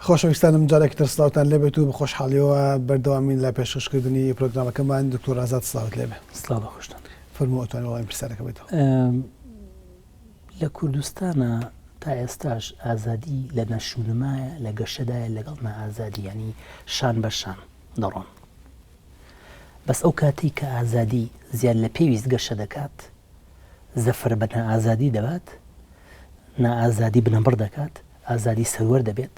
خۆشەویستانم جارێکی سلااوتان لێبێت و بە خۆشحاڵیەوە بەردەوامین لە پێشکەشکردنی پرۆگرامەکەمان دکتۆر ئازاد سلااوت لێبێ. سلااو بە خۆشتان. فەرمووەتوان وڵامی پرسیارەکە بێتەوە. لە کوردستانە تا ئێستاش ئازادی لە نەشونمایە لە گەشەدایە لەگەڵ نەئازادی، ینی شان بە شان دەڕۆن. بەس ئەو کاتی کە ئازادی زیاد لە پێویست گەشە دەکات، زەفر بە نەئازادی دەبات، نەئازادی بنەبڕ دەکات، ئازادی سەروەر دەبێت،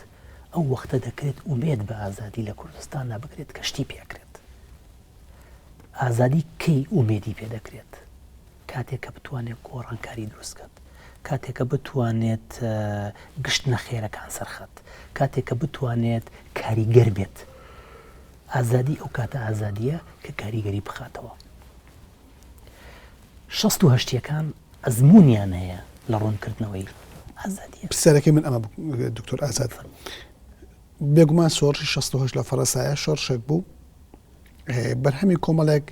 ئەو وەختە دەکرێت ئومێد بە ئازادی لە کوردستاندا بکرێت، کەشتی پێکرێت. ئازادی کەی ئومێدی پێ دەکرێت؟ کاتێک کە بتوانێت گۆڕانکاری دروستکات، کاتێک کە بتوانێت گشت نەخێرەکان سەرخەت، کاتێک کە بتوانێت کاریگەر بێت. ئازادی ئەو کاتە ئازادیە کە کاریگەری بخاتەوە. 68ەکان ئەزممویان هەیە لە ڕوونکردنەوەی ئازادیە. پرسیارەکەی من ئەمە دکتۆر ئازاد، بێگومان شۆڕشی 68 لە فەڕەنسایە شۆڕشێک بوو، بەرهەمی کۆمەڵێک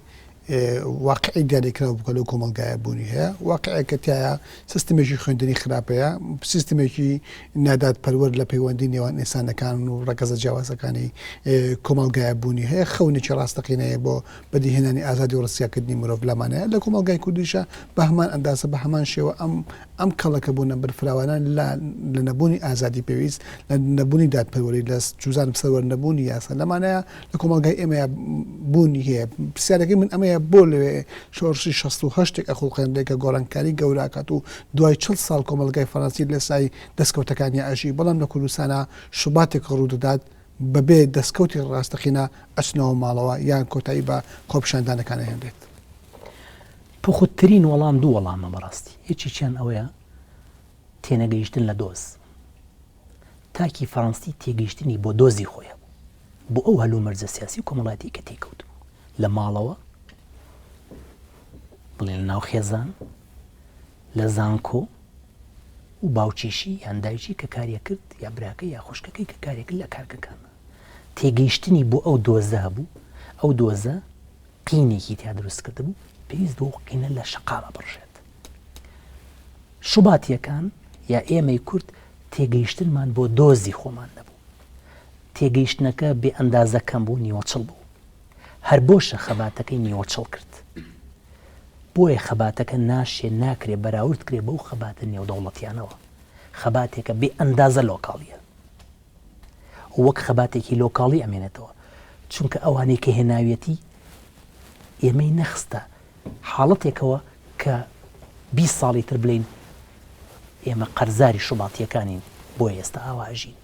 واقعی دیاریکراوە بکە لەو کۆمەلگایە بوونی هەیە. واقعەکە تایە سیستمێکی خوێندنی خراپەیە، سیستمێکی نادات پەروەر لە پەیوەندی نێوان ئینسانەکان و ڕەگەزە جیاوازەکانی کۆمەلگایە بوونی هەیە. خەونێکی ڕاستەقینەیە بۆ بەدیهێنانی ئازادی و ڕستیاکردنی مرۆڤ لەمانەیە. لە کۆمەلگای کوردیشە بە هەمان ئەندازە بە هەمان شێوە ئەم کەڵەکە بوونە بەرفراوانان لە نەبوونی ئازادی پێویست، لە نەبوونی دادپەروەری، لە جوزان سەروەر نەبوونی یاسا لەمانەیە لە کۆمەلگای ئێمە بوونی هەیە. پرسیارەکەی من ئەمەیە بۆ لەوێ شۆڕشی 68 ئەخڵقێنرێکە گۆڕانکاری گەوراکات و دوای 40 ساڵ کۆمەلگای فەڕەنسی لەسای دەستکەوتەکانی ئاژی، بەڵام لە کوردستانە شوباتێک ڕوودەدات بەبێ دەستکەوتی ڕاستەقینە ئەچنەوە ماڵەوە یان کۆتایی بە کۆپشاندانەکانە هێنرێت. پخوترین وەڵام دوو وەڵامە بەڕاستی. یەکێکیان ئەوەیە تێنەگەیشتن لە دۆز. تاکی فەڕەنسی تێگەیشتنی بۆ دۆزی خۆیە بۆ ئەو هەلومەرجە سیاسی کۆمەڵاتی کە تێکەوت لە ماڵەوە، بڵێن لە ناو خێزان، لە زانکۆ و باوچیشی یان دایکی کە کاریە کرد، یا براکە یا خوشکەکەی کە کارێک کرد لە کارگەکانە. تێگەیشتنی بۆ ئەو دۆزە هەبوو. ئەو دۆزە قینێکی تیا دروست کرده بوو، پێویست بۆ قینە لە شەقامە بڕژێت. شوباتیەکان یا ئێمەی کورد تێگەیشتنمان بۆ دۆزی خۆمان نەبوو. تێگەیشتنەکە بێ ئەندازە کەم بوو، نیوەچڵ بوو. هەر بۆشە خەباتەکەی نیوەچڵ کرد. بۆیە خەباتەکە ناشێ ناکرێ بەراورد کرێ بەو خەباتە نێودەوڵەتیانەوە. خەباتێکە بێ ئەندازە لۆکاڵیە، وەک خەباتێکی لۆکاڵی ئەمێنێتەوە، چونکە ئەوانەی کە هێناویەتی ئێمەی نەخستە حاڵەتێکەوە کە 20 ساڵی تر بڵین ئێمە قەرزاری شوباتیەکانین، بۆ ئێستا ئاواژین.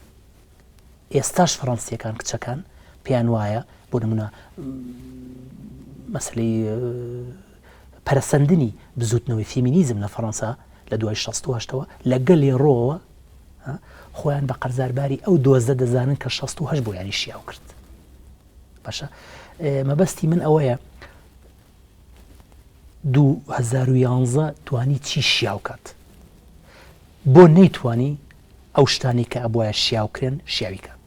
ئێستاش فەڕەنسیەکان کچەکان پێیان وایە، بۆ نمونە مەسلەی پەرەسەندنی بزوتنەوەی فیمینیزم لە فەڕەنسا لە دوای 68ەوە لەگەڵی ڕۆوە خۆیان بە قەرزارباری ئەو دۆزە دەزانن کە 68 بۆ ینی شیاو کرد. باشە، مەبەستی من ئەوەیە 2011 توانی چی شیاو کات بۆ نەیتوانی ئەو شتانی کە ئەبووایە شیاوکرێن شیاوی کات.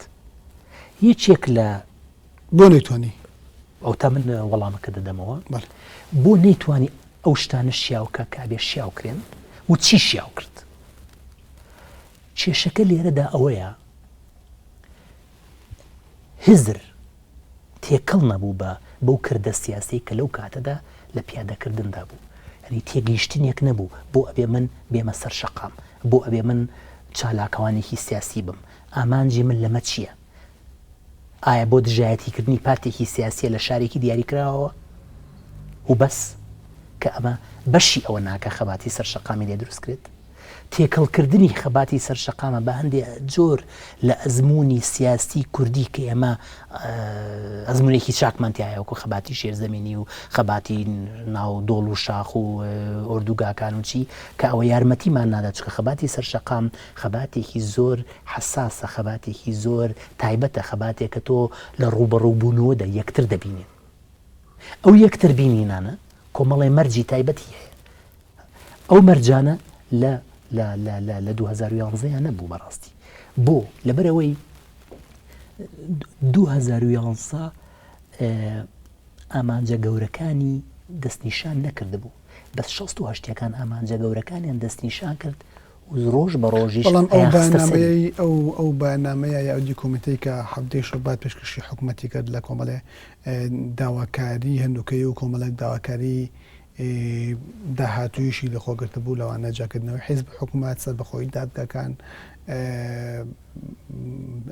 یەکێک لە بۆ نەیتوانی ئەو تا من وەڵامەکە دەدەمەوە، بۆ نەیتوانی ئەو شتانە شیاوکە کابێ شیاوکرێن و چی شیاو کرد. کێشەکە لێرەدا ئەوەیە هزر تێکەڵ نەبوو بەو کردە سیاسی کە لەو کاتەدا لە پیادەکردندا بوو. ینی تێگەیشتنێک نەبوو بۆ ئەبێ من بێمە سەر شەقام، بۆ ئەبێ من چالاکەوانێکی سیاسی بم. ئامانجی من لەمە چییە؟ ئایا بۆ دژایەتیکردنی پارتێکی سیاسیە لە شارێکی دیاریکراوە و بەس کە ئەمە بەشی ئەوە ناکە خەباتی سەرشەقامی لێ دروستکرێت؟ تێکەڵکردنی خەباتی سەرشەقامە بە هەندێک جۆر لە ئەزمموی سیاسی کوردی کە ئێمە ئەزمونێکی چاکمانتیایە، وەکو خەباتی شێرزەمینی و خەباتی ناو دۆڵ و شاخ و ئۆردوگاکان و چی، کە ئەوە یارمەتیمان نادات، چکە خەباتی سەرشەقام خەباتێکی زۆر حساسە، خەباتێکی زۆر تایبەتە، خەباتێکە تۆ لە ڕوبەڕووبوونەوەدا یەکتر دەبینێت. ئەو یەکتر بینینانە کۆمەڵی مەرجی تایبەتی هەیە. ئەو مەرجانە لە 2011 نەبوو بەڕاستی. بۆ لەبەرەوەی 2011 ئامانجە گەورەکانی دەستنیشان نەکرد بوو، بەس 68ەکان ئامانجە گەورەکانیان دەستنیشان کرد ڕۆژ بە ڕۆژیش بەڵام ئەو هەیەخستە سەری. بەنامەیە ئەو بەنامەیە یا دیکۆمنتەی کە هەفتەی شەبات پێشکەشی حکوومەتی کرد لە کۆمەڵێ داواکاری هەندووکەی و کۆمەڵێک داواکاری داهاتوویشی لە خۆگرتە بوو لەوانە جاکردنەوەی حیزب حکوومەت سەر بەخۆی دادگاکان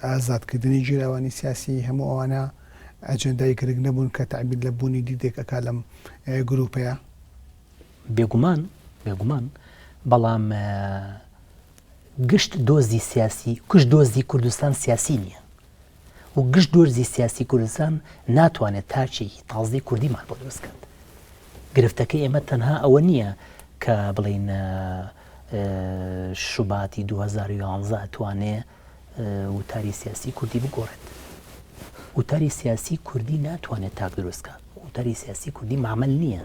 ئازادکردنی جیراوانی سیاسی هەموو ئەوانە ئەجەندای گرنگ نەبوون کە تعبیر لە بوونی دیدێک ئەکا لەم گروپەیە. بێگومان بەڵام گشت دۆزی سیاسی گشت دۆزی کوردستان سیاسی نییە و گشت دۆزی سیاسی کوردستان ناتوانێت تاچێکی تازەی کوردیمان بۆ دروستکات. گرفتەکەی ئێمە تەنها ئەوە نییە کە بڵین شوباتی 2011 توانێ وتاری سیاسی کوردی بگۆڕێت. وتاری سیاسی کوردی ناتوانێت تاک دروستکات. وتاری سیاسی کوردی معمەل نییە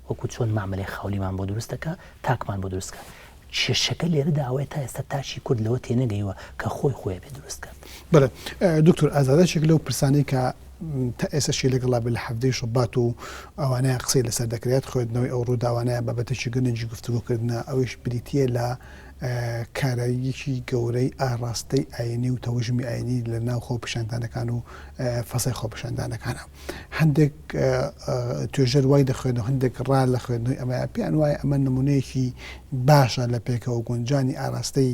وەکو چۆن معمەلێ خاولیمان بۆ دروستەکە تاکمان بۆ دروستکە. کێشەکە لێرەدا ئەوەیە تا ئێستا تاشی کورد لەوە تێنەگەیوە کە خۆی بێ دروستکات. بەڵێ دکتۆر ئازادەشێک لەو پرسانەی کە تا ئێستاشی لەگەڵا بێ لە هەفتەی شەبات و ئەوانەیە قسەی لەسەر دەکرێت خوێندنەوەی ئەو ڕووداوانەیە بابەتێکی گرنگی گفتوگۆکردنە ئەویش بریتیە لە کاراییەکی گەورەی ئاڕاستەی ئاینی و تەوژمی ئاینی لە ناو خۆپیشاندانەکان و فەسای خۆپیشاندانەکانە. هەندێک توێژەر وای دەخوێنەوە هەندێک ڕا لە خوێندنەوەی ئەمە پێیان وایە ئەمە نمونەیەکی باشە لە پێکەوە گونجانی ئاراستەی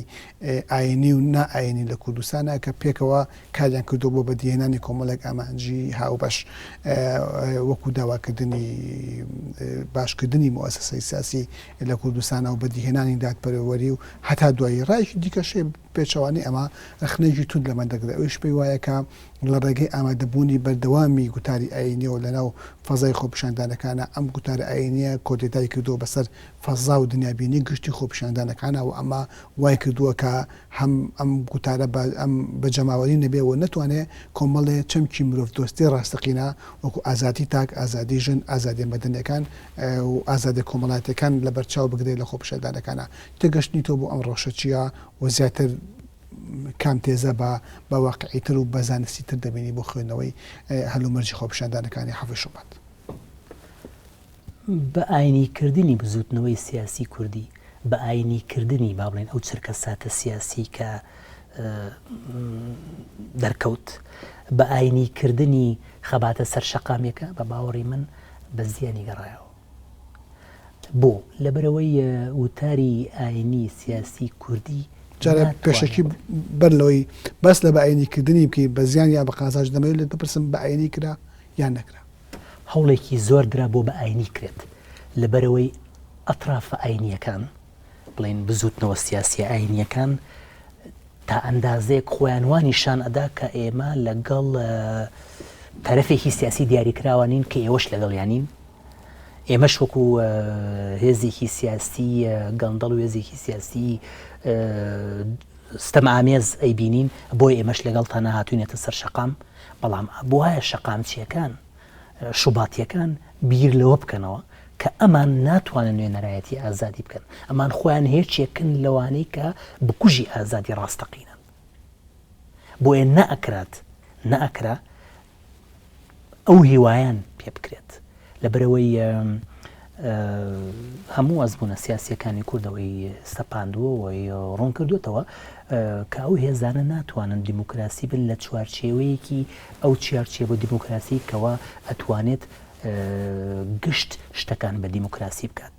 ئاینی و نائاینی لە کوردستانە کە پێکەوە کاریان کردو بۆ بەدیهێنانی کۆمەڵێک ئامانجی هاوبەش وەکو داواکردنی باشکردنی مؤسسەی سیاسی لە کوردستانە و بەدیهێنانی دادپەروەری و هەتا دوایی ڕایشی دیکەشێ پێچەوانی ئەمە رەخنەیەکی تون لەمە دەگرێت. ئەوش پێی وایە کە لە ڕێگەی ئامادەبوونی بەردەوامی گوتاری ئاینیەوە لەناو فەزای خۆپیشاندانەکانە ئەم گوتارە ئاینیە کۆدێتای کردووە بەسەر فەزا و دنیابینی گشتی خۆپیشاندانەکانە و ئەمە وای کردووە کە هەم ئەم گوتارە ئەم بەجەماوەری نەبێەوە نەتوانێت کۆمەڵێ چەمکی مرۆڤ دۆستی ڕاستەقینە وەکو ئازادی تاک ئازادی ژن ئازادی مەدەنیەکان و ئازادی کۆمەڵاتەکان لە بەرچاو بگرێت لە خۆپیشاندانەکانە. تێگەشتنی تۆ بۆ ئەم ڕۆژە چییە و زیاتر کام تێزە بە واقعیتر و بەزانستی تر دەبینی بۆ خوێندنەوەی هەلومەرجی خۆپیشاندانەکانی هەفتەی شەبات. بە ئاینیکردنی بزوتنەوەی سیاسی کوردی بە ئاینیکردنی با بڵێن ئەو چرکە ساتە سیاسی کە دەرکەوت بە ئاینیکردنی خەباتە سەر شەقامێکە بە باوەڕی من بە زیانی گەڕایەوە. بۆ لەبەرەوەی وتاری ئاینی سیاسی کوردی جارە پێشەکی بەرلەوەی بەس لە بە ئاینیکردنی بکەی بە زیان یا بە قازانج دەمەوێت لێت بپرسم بە ئاینی کرا یان نەکرا. هەوڵێکی زۆر درا بۆ بە ئاینی کرێت لەبەرەوەی ئەطرافە ئاینیەکان بڵێن بزوتنەوە سیاسی ئاینیەکان تا ئەندازەیەک خۆیان وانیشان ئەدا کە ئێمە لەگەڵ تەرەفێکی سیاسی دیاریکراوانین کە ئێوەش لەگەڵیانین. ئێمەش وەکو هێزێکی سیاسی گەندەڵ و هێزێکی سیاسی ستەمئامێز ئەیبینین بۆی ئێمەش لەگەڵ تا نەهاتوینێتە سەر شەقام. بەڵام بۆ وایە شەقامچیەکان شوباتیەکان بیر لەوە بکەنەوە کە ئەمان ناتوانن نوێنەرایەتی ئازادی بکەن. ئەمان خۆیان هێرچێکن لەوانەی کە بکوژی ئازادی ڕاستەقینن. بۆیە نەئەکرا ئەو هیوایان پێ بکرێت لەبەرەوەی هەموو ئەزمونە سیاسیەکانی کوردەوەی سەپاندووەوەی ڕوون کردوێتەوە کە ئەو هێزانە ناتوانن دیموکراسی بن لە چوارچێوەیەکی ئەو چارچێ بۆ دیموکراسی کەەوە ئەتوانێت گشت شتەکان بە دیموکراسی بکات.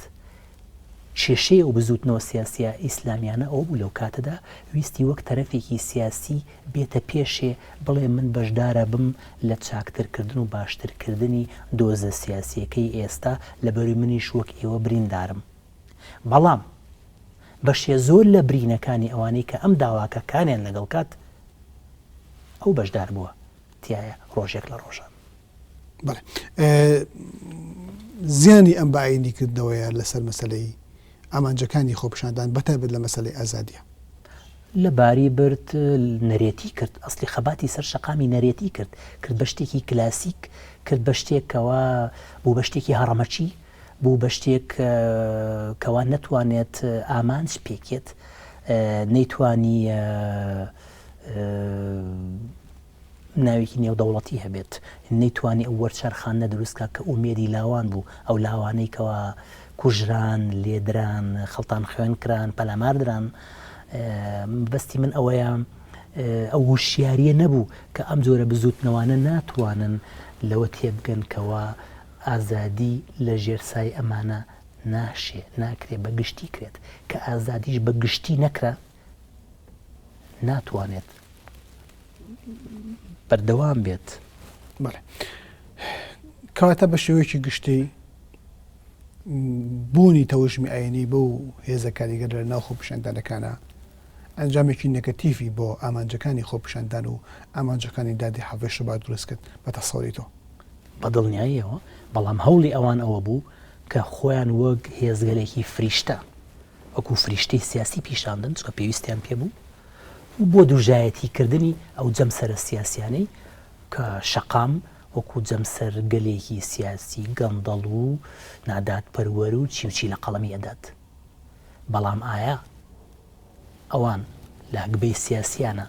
کێشەیە و بزوتنەوە سیاسیە ئیسلامیانە ئەو بوو لەو کاتەدا ویستی وەک تەرەفێکی سیاسی بێتە پێشێ بڵێ من بەشدارە بم لە چاکترکردن و باشترکردنی دۆزە سیاسیەکەی ئێستا لەبەروی منیش وەک ئێوە بریندارم. بەڵام بەشێ زۆر لە برینەکانی ئەوانەی کە ئەم داواکەکانیان لەگەڵ کات ئەو بەشدار بووە تایە ڕۆژێک لە ڕۆژان. بەڵێ زیانی ئەم بە ئاینیکردنەوەیە لەسەر مەسەلەی ئامانجەکانی خۆپیشاندان بەتایبەت لە مەسەلەی ئازادیە لە باری برد نەرێتی کرد. ئەسلی خەباتی سەر شەقامی نەرێتی کرد بە شتێکی کلاسیک کرد بە شتێکەوە بوو بە شتێکی هەڕەمەچی بوو بە شتێک کەوا نەتوانێت ئامانج پێکێت نەیتوانی ناوێکی نێودەوڵەتی هەبێت نەیتوانی ئەو وەرچەرخان نەدروستکە کە ئومێدی لاوان بوو ئەو لاوانەی کەەوە کوژران لێدران خەڵتان خوێن کران پەلاماردران بەستی من ئەوەیە ئەو وشیاریە نەبوو کە ئەم جۆرە بزوتنەوانە ناتوانن لەوە تێبگەن کەوا ئازادی لە ژێرسای ئەمانە ناکرێت بە گشتی کرێت کە ئازادیش بە گشتی نەکرا ناتوانێت بەردەوام بێت. بەڵێ کەواتە بە شێوەیەکی گشتی بوونی تەوژمی ئاینی بۆ هێزە کاریگەر لە ناو خۆپیشاندانەکانە ئەنجامێکی نەگەتیڤی بۆ ئامانجەکانی خۆپیشاندان و ئامانجەکانی دادی حەڤەی شەبات دروست کرد بە تەسەووریتەوە بە دڵنیاییەوە. بەڵام هەوڵی ئەوان ئەوە بوو کە خۆیان وەک هێزگەلێکی فریشتە وەکو فریشتەی سیاسی پیشاندن چکە پێویستیان پێبوو و بۆ دوژایەتیکردنی ئەو جەمسەرە سیاسیانەی کە شەقام وەکو جەمسەر گەلێکی سیاسی گەندەڵ و نادات پەروەر و چیوچی لە قەڵەمی ئەدات. بەڵام ئایا ئەوان لە گبەی سیاسیانە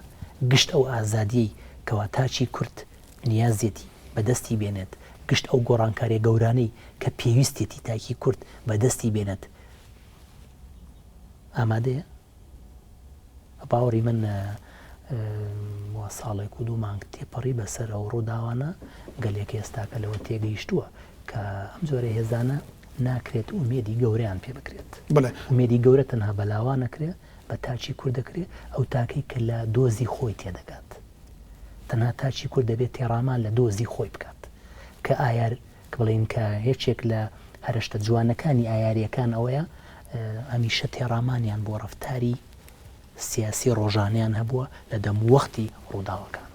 گشت ئەو ئازادیەی کەوا تاچی کورد نیازێتی بەدەستی بێنێت گشت ئەو گۆڕانکاریە گەورانەی کە پێویستێتی تاکی کورد بەدەستی بێنێت ئامادەیە؟ باوەڕی من وە ساڵێک و دوو مانگ تێپەڕی بەسەر ئەو ڕووداوانە گەلێک ئێستاکە لەوە تێگەیشتووە کە ئەم جۆرە هێزانە ناکرێت ئومێدی گەوریان پێ بکرێت. ئومێدی گەورە تەنها بەلاوان نەکرێت بە تاچی کورد دەکرێت ئەو تاکەی کە لە دۆزی خۆی تێدەکات تەنها تاچی کورد دەبێت تێڕامان لە دۆزی خۆی بکات کە ئایار کە بڵێن کە هیچێک لە هەرشتە جوانەکانی ئایاریەکان ئەوەیە هەمیشە تێڕامانیان بۆ ڕەفتاری سیاسی ڕۆژانیان هەبووە لە دەموەختی ڕووداوەکان.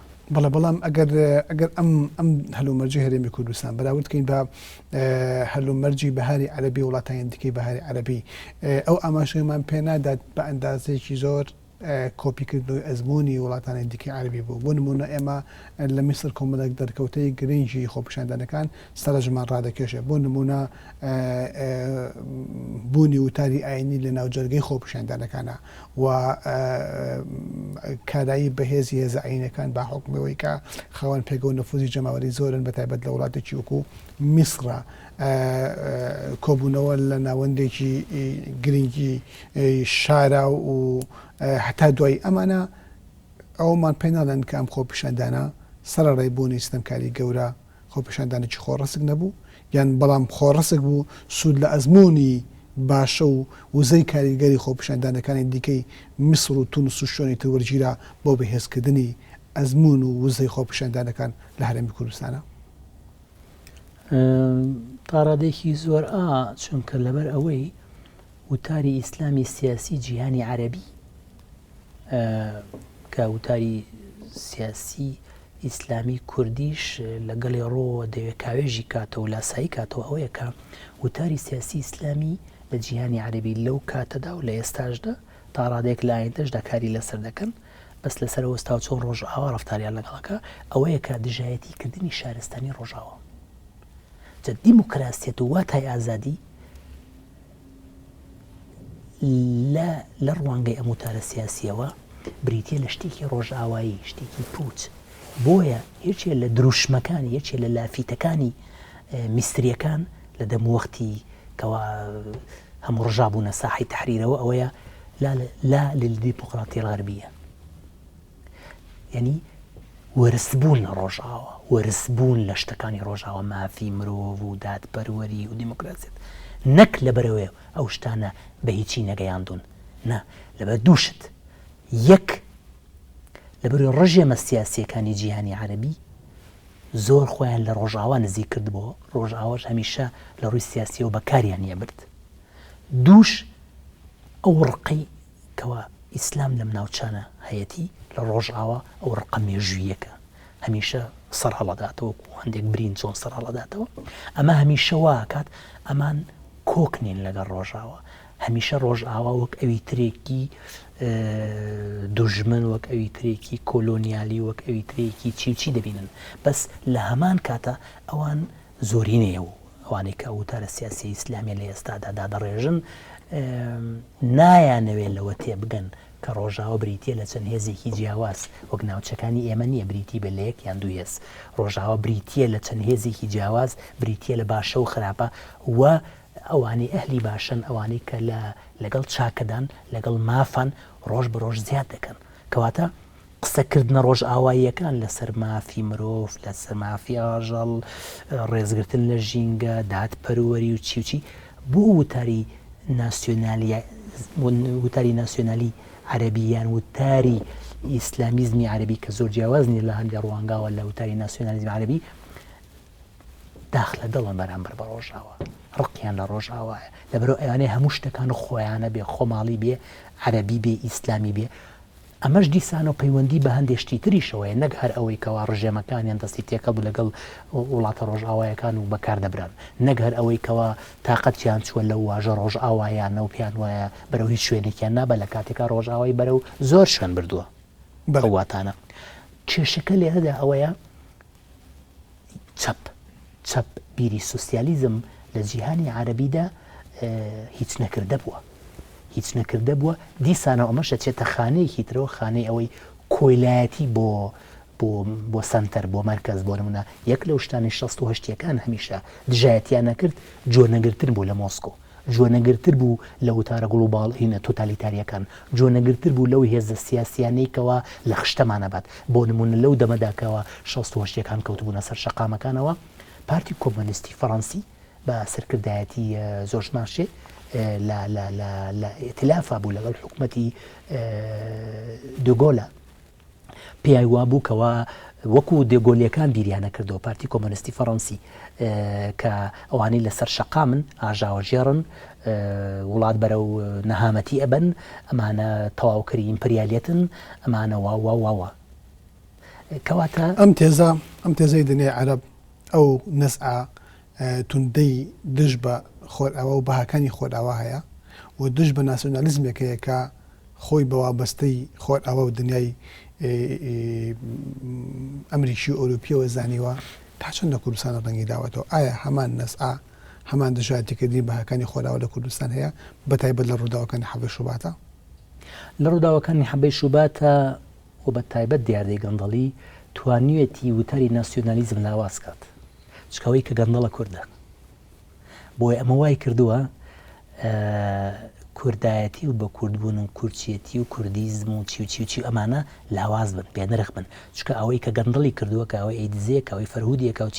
بەڵام ئەگەر ئەم هەلومەرجی هەرێمی کوردستان بەراوردکەین بە هەلومەرجی بەهاری عەرەبی وڵاتانی دیکەی بەهاری عەرەبی ئەو ئاماژەیەمان پێ نادات بە ئەندازەیەکی زۆر کۆپیکردنەوەی ئەزمموی وڵاتانی دیکەی عەرەبی بوو. بۆ نمونە ئێمە لە میسر کۆمەڵێک دەرکەوتەی گرنگی خۆپیشاندانەکان سەرنجمان ڕادەکێشێ. بۆ نمونە بوونی وتاری ئاینی لە ناوجەرگەی خۆپیشاندانەکانە و کارایی بەهێزی هێزە ئاینەکان با حکمەوەی کە خاوەن پێگە و نەفوزی جەماوەری زۆرن بەتایبەت لە وڵاتێکی وەکو میسرە کۆبوونەوە لە ناوەندێکی گرنگی شارە و هەتا دوای ئەمانە ئەومان پێ ناڵێن کە ئەم خۆپیشاندانە سەرەڕێی بوونی سیستەمکاری گەورە خۆپیشاندانێکی خۆڕەسک نەبوو یان بەڵام خۆڕەسک بوو سوود لە ئەزمموی باشە و وزەی کاریگەری خۆپیشاندانەکانی دیکەی میسر و تونس و شوێنی تەوەرگیرە بۆ بەهێزکردنی ئەزممون و وزەی خۆپیشاندانەکان لە هەرێمی کوردستانە. تا ڕادێکی زۆر چونکە لەبەر ئەوەی وتاری ئیسلامی سیاسی جیهانی عەرەبی کە وتاری سیاسی ئیسلامی کوردیش لەگەڵی ڕۆ دەوێت کاوێژی کاتەوە لاسایی کاتەوە ئەوەیە کە وتاری سیاسی ئیسلامی لە جیهانی عەرەبی لەو کاتەدا و لە ئێستاشدا تا ڕادێک لە ئایندەشدا کاری لەسەر دەکەن بەس لەسەر وەستا و چۆن ڕۆژئاوا ڕەفتاریان لەگەڵەکە ئەوەیە کە دژایەتیکردنی شارستانی ڕۆژاوە جە دیموکراسیەت و واتای ئازادی لە ڕوانگەی ئەم وتارە سیاسیەوە بریتیە لە شتێکی ڕۆژئاوایی شتێکی پوچ بۆیە یەکێ لە دروشمەکانی یەکێ لە لافیتەکانی میستریەکان لە دەموەختی کەوا هەموو ڕژابوونە ساحی تەحریرەوە ئەوەیە لا للدیموقراطیە الغەربیە یعنی وەرزبوون لە ڕۆژئاوا وەرزبوون لە شتەکانی ڕۆژئاوا مافی مرۆڤ و دادپەروەری و دیموکراسیەت نەک لەبەرەوەی ئەو شتانە بە هیچی نەگەیاندون نا لەبەر دووشت یەک لەبەروی ڕژێمە سیاسیەکانی جیهانی عەرەبی زۆر خۆیان لە ڕۆژئاوا نزیک کردبەوە ڕۆژئاواش هەمیشە لە ڕووی سیاسیەوە بەکاریان یەبرد دووش ئەو ڕقەی کەوا ئیسلام لەم ناوچانە هەیەتی لە ڕۆژئاوا ئەو ڕقە مێژوویەکە هەمیشە سەر هەڵەداتەوە و هەندێک برین چۆن سەر هەڵەداتەوە ئەمە هەمیشە واکات ئەمان کۆکنین لەگەڵ ڕۆژئاوا هەمیشە ڕۆژئاوا وەک ئەوی ترێکی دوژمن وەک ئەوی ترێکی کۆلۆنیالی وەک ئەوی ترێکی چیوچی دەبینن بەس لە هەمان کاتە ئەوان زۆرینەیە و ئەوانەی کە وتارە سیاسی ئیسلامی لە ئێستادا دادەڕێژن نایانەوێت لەوە تێبگەن کە ڕۆژاوە بریتیە لە چەند هێزێکی جیاواز وەک ناوچەکانی ئێمە نییە بریتی بە لە یەک یان دوو هێز ڕۆژاوە بریتیە لە چەند هێزێکی جیاواز بریتیە لە باشە و خراپە و ئەوانەی ئەهلی باشن ئەوانەی کە لەگەڵ چاکەدان لەگەڵ مافان ڕۆژ بە ڕۆژ زیاد دەکەن کەواتە قسەکردنە ڕۆژ ئاواییەکان لەسەر مافی مرۆڤ لەسەر مافی ئاژەڵ ڕێزگرتن لە ژینگە دادپەروەری و چی بۆ وتاری ناسیۆنالی عەرەبییان وتاری ئیسلامیزمی عەرەبی کە زۆر جیاوازنی لە هەندێک ڕوانگاوە لە وتاری ناسیۆنالیزمی عەرەبی داخلە دڵن بەرامبەر بە ڕۆژاوە ڕقیان لە ڕۆژاوایە لەبەرەوە ئەوانەیە هەموو شتەکان خۆیانە بێ خۆماڵی بێ عەرەبی بێ ئیسلامی بێ ئەمەش دیسانە پەیوەندی بە هەندێشتی تریشەوەیە نەک هەر ئەوەی کەوا ڕژێمەکانیان دەستی تێکەڵ لەگەڵ وڵاتە ڕۆژئاوایەکان و بەکار دەبران نەک هەر ئەوەی کەوا تااقەتیان چووە لە واژە ڕۆژئاوایانە و پیان وایە بەرەو هیچ شوێنێکیان نابە لە کاتێکا ڕۆژئاوای بەرەو زۆر شوێن بردووە بەواتانە کێشەکە لێرەدا ئەوەیە چەپ بیری سوسیالیزم لە جیهانی عەرەبیدا هیچ نەکردە بووە دیسانە ئەمەشە چێتە خانەیەکی ترەوە خانەی ئەوەی کۆیلایەتی بۆ سنتەر بۆ مەرکەز بۆ نمونە یەک لەو شتانی 1970ەکان هەمیشە دژایەتیان نەکرد جۆنەگرتن بوو لە مۆسکۆ جۆنەگرتر بوو لە وتارە گڵوباڵ هینە تۆتالیتاریەکان جۆنەگرتر بوو لەو هێزە سیاسیانەیەکەوە لە خشتەمانە بات بۆ نمونە لەو دەمەداکەوە 1970ەکان کەوتبوونە سەر شەقامەکانەوە پارتی کۆمۆنیستی فەڕەنسی بە سەرکردایەتی زۆر ماشێ لە ئێتلافا بوو لەگەڵ حکوومەتی دۆگۆلە پێی وا بوو کەوا وەکو دێگۆلیەکان بیریانە کردەوە پارتی کۆمۆنیستی فەڕەنسی کە ئەوانەی لەسەر شەقامن ئاژاوەژێڕن وڵات بەرەو نەهامەتی ئەبەن ئەمانە تەواوکەری ئیمپریالیەتن ئەمانە واوە کەواتە ئەم تێزەی دنیای عەرەب ئەو نەزعە توندەی دژ بە خۆرئاوە و بەهاکانی خۆرئاوا هەیە و دژ بە ناسیۆنالیزمێکەیە کە خۆی بە وابەستەی خۆرئاوا و دنیای ئەمریکی و ئەوروپیەوە زانیوە تا چەندە کوردستانە ڕەنگی داوەتەوە ئایا هەمان نەزعە هەمان دژایەتیکردنی بەهاکانی خۆرئاوا لە کوردستان هەیە بەتایبەت لە ڕووداوەکانی حەبەی شوباتە لە ڕووداوەکانی حەبەی شوباتە و بەتایبەت دیاردەی گەندەڵی توانیوێتی وتاری ناسیۆنالیزم لاواز کات چکەوەی کە گەندەڵە کووردە بۆی ئەمە وای کردووە کوردایەتی و بە کوردبوون و کورچێتی و کوردیزم و چی ئەمانە لاواز بن بێنرخ بن چکە ئەوەی کە گەندەڵی کردووە کە ئەوەی ئەیدزەیە کە ئەوەی فەرهودیەکە و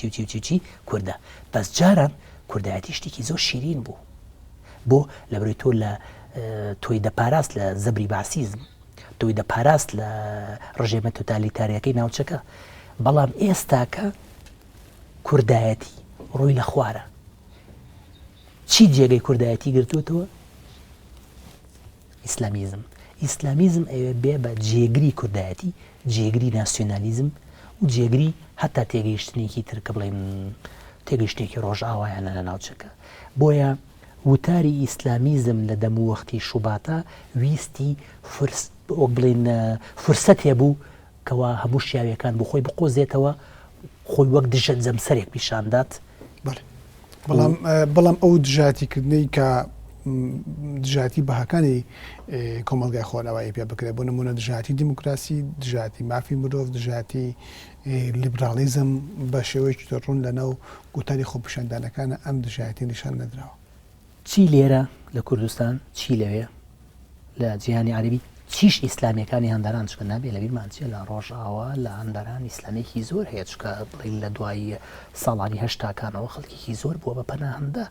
چی کووردە بەس جاران کوردایەتی شتێکی زۆر شیرین بوو بۆ لەبەرەوەی تۆ لە تۆی دەپاراست لە زەبری باسیزم تۆی دەپاراست لە ڕژێمە تۆتالیتاریەکەی ناوچەکە بەڵام ئێستاکە کوردایەتی ڕووی لە خوارە چی جێگەی کوردایەتی گرتووەتەوە ئیسلامیزم ئەوێ بێ بە جێگری کوردایەتی جێگری ناسیۆنالیزم و جێگری هەتا تێگەیشتنێکی تر کە بڵێن تێگەیشتێکی ڕۆژئاوایانە لە ناوچەکە بۆیە وتاری ئیسلامیزم لە دەم و وەختی شوباتە ویستی بڵێن فرسەت هێبوو کەوا هەموو شیاویەکان بۆ خۆی بقۆزێتەوە خۆی وەک دژە جەمسەرێک پیشاندات بەڵام ئەو دژاتیکردنەی کە دژاتی بەهاکانی کۆمەلگای خۆرئاوایی پێ بکرێت بۆ نمونە دژاتی دیموکراسی دژاتی مافی مرۆڤ دژاتی لیبرالیزم بە شێوەیەکی ڕوون لەناو گوتاری خۆپیشاندانەکانە ئەم دژاتی نیشان نەدراوە چی لێرە لە کوردستان چی لەوێ لە جیهانی عەرەبی چیش ئیسلامیەکانی هەندەران چکە نابێ لە بیرمان چێ لە ڕۆژئاوا لە هەندەران ئیسلامێکی زۆر هەیە چکە بڵین لە دوای ساڵانی هەشتاکانەوە خەڵکێکی زۆر بووە بە پەناهەندە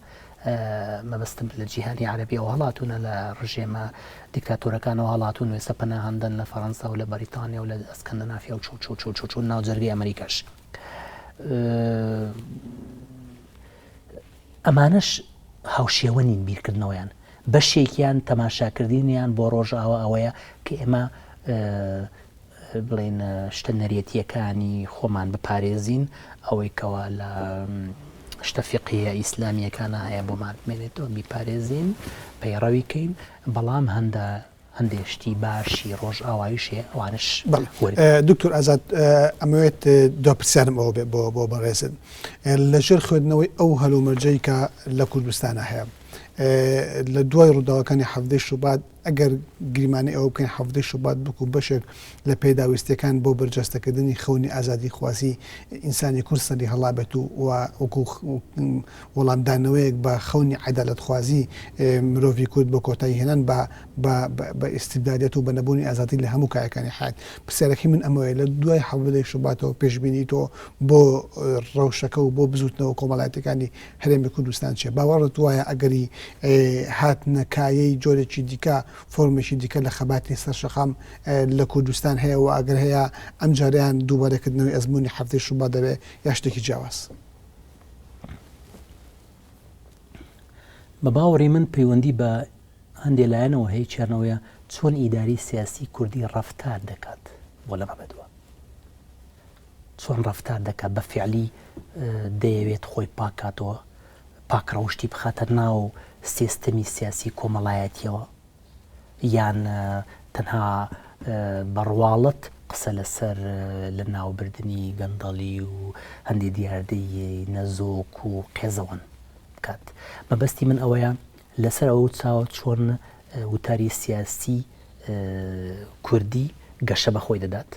مەبەستم لە جیهانی عەرەبیەوە هەڵاتونە لە ڕژێمە دیکتاتۆرەکانەوە هەڵاتون وێستا پەناهەندن لە فەڕەنسا و لە بەریتانیا و لە ئەسکەندەنافیا و چۆ ناو جەرگەی ئەمریکاش ئەمانەش هاوشێوە نین بیرکردنەوەیان بەشێکیان تەماشاکردنیان بۆ ڕۆژئاوا ئەوەیە کە ئێمە بڵێن شتە نەرێتیەکانی خۆمان بپارێزین ئەوەی کەوا لە شتە فیقهیە ئیسلامیەکانە هەیە بۆمان بمێنێتەوە بیپارێزین پەیڕەویکەین بەڵام هەندێشتی باشی ڕۆژئاواییش هەیە ئەوانش دکتۆر ئازاد ئەمەوێت دو پرسیارم ئەوە بێ بۆ بەڕێزن لەژێر خوێندنەوەی ئەو هەلومەرجەی کە لە کوردستانە هەیە لە دوای ڕووداوەکانی حەفتەی شوبات ئەگەر گریمانی ئەوە بکەین حەفدەی شوبات بکو بەشێک لە پێداویستیەکان بۆ بەرجەستەکردنی خەونی ئازادی خواسی ئینسانی کورد سەری هەڵابێت و وەکو وەڵامدانەوەیەک بە خەونی عەدالەت خوازی مرۆڤی کورد بە کۆتایی هێنان بە ئیستیبدادیەت و بە نەبوونی ئازادی لە هەموو کایەکانی حیات. پرسیارەکەی من ئەمەوەیە لە دوای حەفدەی شوباتەوە پێشبینی تۆ بۆ ڕەوشەکە و بۆ بزوتنەوە کۆمەڵایەتەکانی هەرێمی کوردستان چێ؟ باوەڕت وایە ئەگەری هاتنە کایەی جۆرێکی دیکە فۆرمێکی دیکە لە خەباتی سەرشەقام لە کوردستان هەیە و ئەگەر هەیە ئەم جاریان دووبارەکردنەوەی ئەزمموی حەفتەی شوبات دەبێت یا شتێکی جیاواز؟ بە باوەڕی من پەیوەندی بە هەندێک لایەنەوە هەیە چێرنەوەیە چۆن ئیداری سیاسی کوردی ڕەفتار دەکات بۆ لەمە بەدووە، چۆن ڕەفتار دەکات بە فیعلی دەیەوێت خۆی پاکاتەوە، پاکڕەوشتی بخاتە ناو سیستەمی سیاسی کۆمەڵایەتیەوە، یان تەنها بەڕواڵەت قسە لەسەر لە ناوبردننی گەندەڵی و هەندی دیاردەی نەزۆک و قێزەوەن بکات. مەبەستی من ئەوەیە لەسەر ئەو چاوە چۆن وتاری سیاسی کوردی گەشە بەخۆی دەدات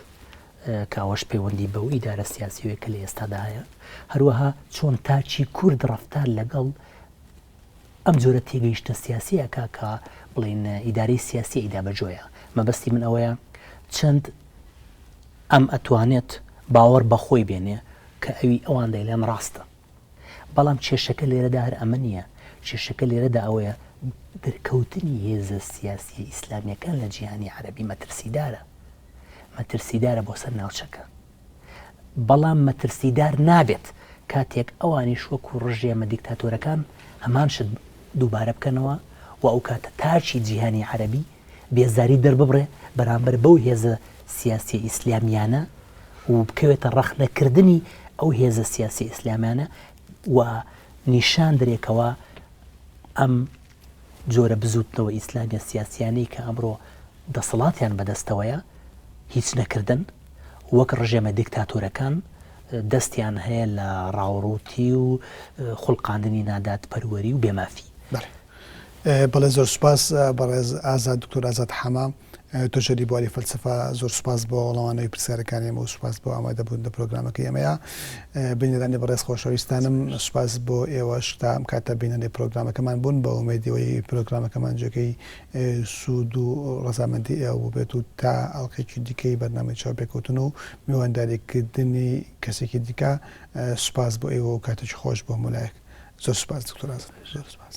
کە ئەوەش پەیوەندی بەو ئیدارە سیاسیوەیە کە لە ئێستادا هەیە، هەروەها چۆن تاچی کورد ڕەفتار لەگەڵ ئەم جۆرە تێگەیشتە سیاسیەکە کە بڵین ئیداری سیاسی ئیدا بەجۆیە. مەبەستی من ئەوەیە چەند ئەم ئەتوانێت باوەڕ بەخۆی بێنێ کە ئەوی ئەوان دەیڵێن ڕاستە، بەڵام کێشەکە لێرەدا هەر ئەمە نییە، کێشەکە لێرەدا ئەوەیە دەرکەوتنی هێزە سیاسی ئیسلامیەکان لە جیهانی عەرەبی مەترسیدارە بۆ سەر ناوچەکە، بەڵام مەترسیدار نابێت کاتێک ئەوانیش وەکو ڕژێمە دیکتاتۆرەکان هەمان شت دووبارە بکەنەوە و ئەو کاتە تاچی جیهانی عەرەبی بێزاری دەرببڕێ بەرامبەر بەو هێزە سیاسی ئیسلامیانە و بکەوێتە ڕەخنەکردنی ئەو هێزە سیاسی ئیسلامیانە و نیشان درێکەوە ئەم جۆرە بزوتنەوە ئیسلامیە سیاسیانەی کە ئەمڕۆ دەسەڵاتیان بەدەستەوەیە هیچ نەکردن، وەک ڕژێمە دیکتاتۆرەکان دەستیان هەیە لە ڕاوڕووتی و خوڵقاندنی نادات پەروەری و بێمافی. بەڵێ زۆر سوپاس بەڕێز ئازاد، دکتۆر ئازاد حەما، تۆژەری بواری فەلسەفە، زۆر سوپاس بۆ وەڵامانەوەی پرسیارەکانی ئێمە و سوپاس بۆ ئامادەبوون لە پرۆگرامەکەی ئێمەیە. بینەرانی بەڕێز خۆشەویستانم، سوپاس بۆ ئێوەش تا ئەم کاتە بینەرانی پرۆگرامەکەمان بوون، بە ئومێدیەوەی پرۆگرامەکەمان جێگەی سوود و ڕەزامەندی ئێوە بێت و تا ئەڵقێکی دیکەی بەرنامەی چاوپێکەوتن و میوانداریکردنی کەسێکی دیکە. سوپاس بۆ ئێوە و کاتێکی خۆش بۆ هەموو لایەک. زۆر سوپاس دکتۆر ئازاد، زۆر سوپاس.